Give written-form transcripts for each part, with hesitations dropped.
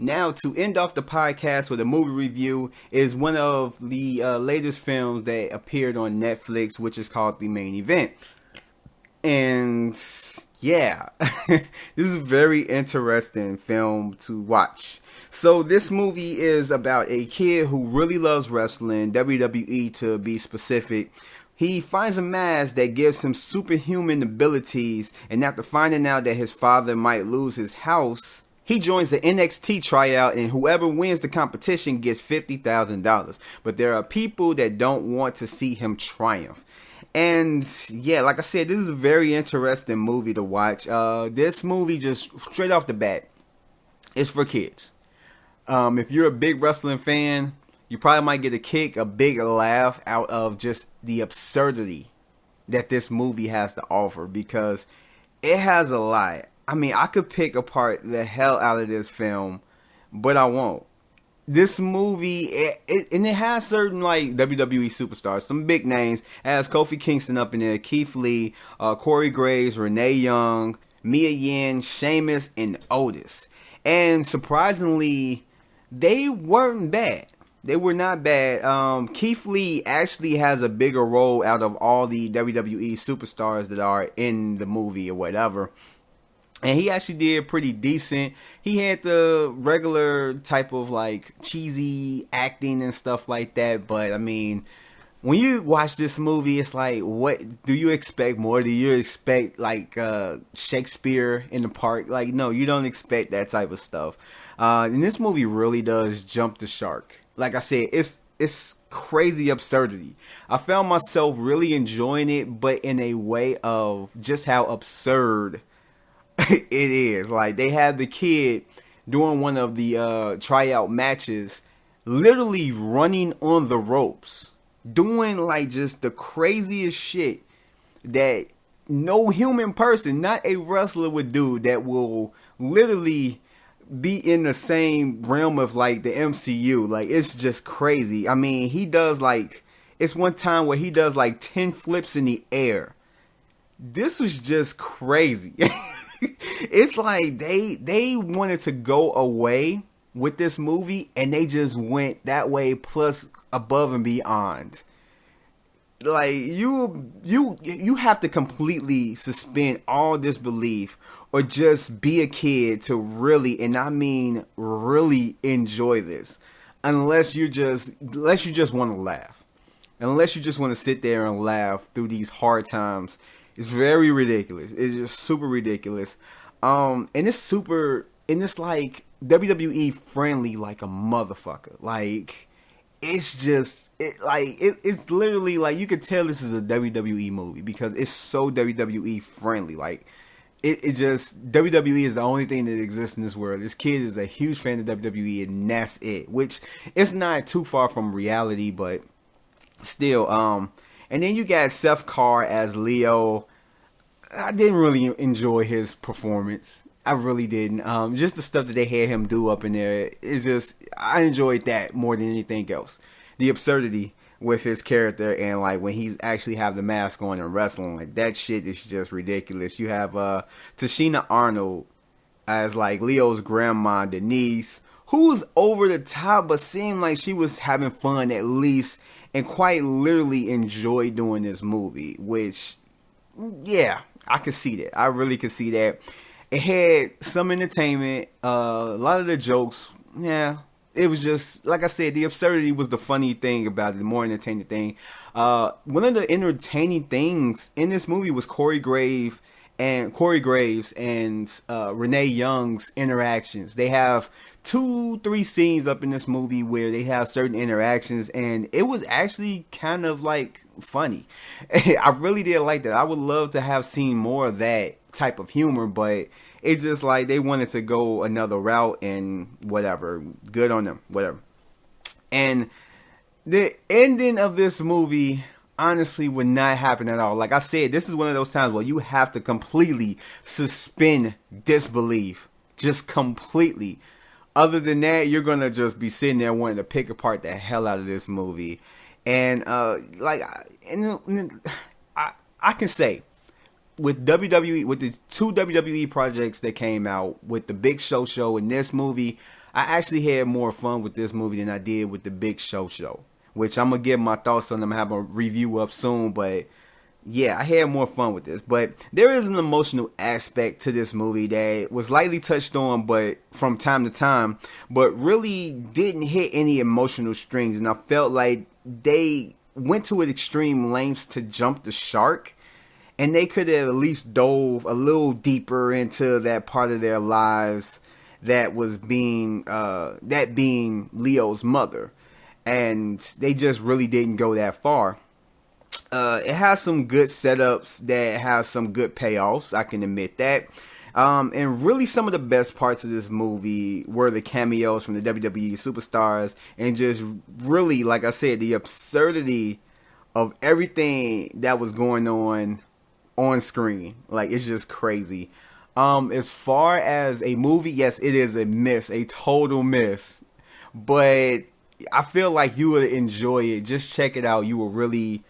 Now, to end off the podcast with a movie review is one of the latest films that appeared on Netflix, which is called The Main Event. And yeah, this is a very interesting film to watch. So this movie is about a kid who really loves wrestling, WWE to be specific. He finds a mask that gives him superhuman abilities, and after finding out that his father might lose his house, he joins the NXT tryout, and whoever wins the competition gets $50,000. But there are people that don't want to see him triumph. And yeah, like I said, this is a very interesting movie to watch. This movie, just straight off the bat, is for kids. If you're a big wrestling fan, you probably might get a kick, a big laugh out of just the absurdity that this movie has to offer, because it has a lot. I mean, I could pick apart the hell out of this film, but I won't. This movie, it has certain like WWE superstars, some big names. It has Kofi Kingston up in there, Keith Lee, Corey Graves, Renee Young, Mia Yim, Sheamus, and Otis. And surprisingly, they weren't bad. They were not bad. Keith Lee actually has a bigger role out of all the WWE superstars that are in the movie or whatever. And he actually did pretty decent. He had the regular type of like cheesy acting and stuff like that. But I mean, when you watch this movie, it's like, what do you expect more? Do you expect like Shakespeare in the Park? Like, no, you don't expect that type of stuff. And this movie really does jump the shark. Like I said, it's crazy absurdity. I found myself really enjoying it, but in a way of just how absurd it is. Like, they had the kid during one of the tryout matches literally running on the ropes, doing like just the craziest shit that no human person, not a wrestler, would do, that will literally be in the same realm of like the MCU. Like, it's just crazy. I mean, he does like, it's one time where he does like 10 flips in the air. This was just crazy. It's like they wanted to go away with this movie, and they just went that way plus above and beyond. Like, you have to completely suspend all disbelief or just be a kid to really, and I mean really, enjoy this. Unless you just want to laugh. Unless you just want to sit there and laugh through these hard times. It's very ridiculous. It's just super ridiculous. And it's like WWE friendly like a motherfucker. Like, it's literally like, you could tell this is a WWE movie because it's so WWE friendly. Like, it just, WWE is the only thing that exists in this world. This kid is a huge fan of WWE, and that's it. Which, it's not too far from reality, but still. And then you got Seth Carr as Leo. I didn't really enjoy his performance. I really didn't. Just the stuff that they had him do up in there, it's just, I enjoyed that more than anything else. The absurdity with his character, and like when he's actually have the mask on and wrestling, like that shit is just ridiculous. You have Tashina Arnold as like Leo's grandma, Denise, who's over the top, but seemed like she was having fun at least, and quite literally enjoyed doing this movie, which, yeah, I could see that. I really could see that. It had some entertainment. A lot of the jokes, yeah, it was just, like I said, the absurdity was the funny thing about it, the more entertaining thing. One of the entertaining things in this movie was Corey Graves and Renee Young's interactions. They have 2-3 scenes up in this movie where they have certain interactions, and it was actually kind of like funny. I really did like that. I would love to have seen more of that type of humor, but it's just like they wanted to go another route, and whatever, good on them, whatever. And the ending of this movie honestly would not happen at all. Like I said, this is one of those times where you have to completely suspend disbelief, just completely. Other than that, you're gonna just be sitting there wanting to pick apart the hell out of this movie. And I can say, with WWE, with the 2 WWE projects that came out, with the Big Show and this movie, I actually had more fun with this movie than I did with the Big Show, which I'm gonna give my thoughts on. I'm gonna have a review up soon, but yeah, I had more fun with this. But there is an emotional aspect to this movie that was lightly touched on, but from time to time, but really didn't hit any emotional strings, and I felt like they went to extreme lengths to jump the shark, and they could have at least dove a little deeper into that part of their lives that was being Leo's mother, and they just really didn't go that far. It has some good setups that have some good payoffs, I can admit that. And really some of the best parts of this movie were the cameos from the WWE superstars, and just really, like I said, the absurdity of everything that was going on screen. Like, it's just crazy. As far as a movie, yes, it is a miss, a total miss. But I feel like you would enjoy it. Just check it out. You will really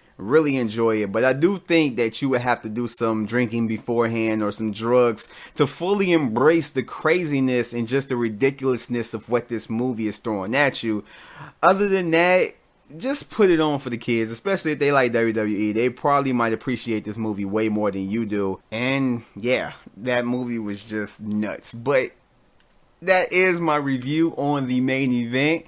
enjoy it. But I do think that you would have to do some drinking beforehand or some drugs to fully embrace the craziness and just the ridiculousness of what this movie is throwing at you. Other than that, just put it on for the kids, especially if they like WWE. They probably might appreciate this movie way more than you do. And yeah, that movie was just nuts. But that is my review on The Main Event.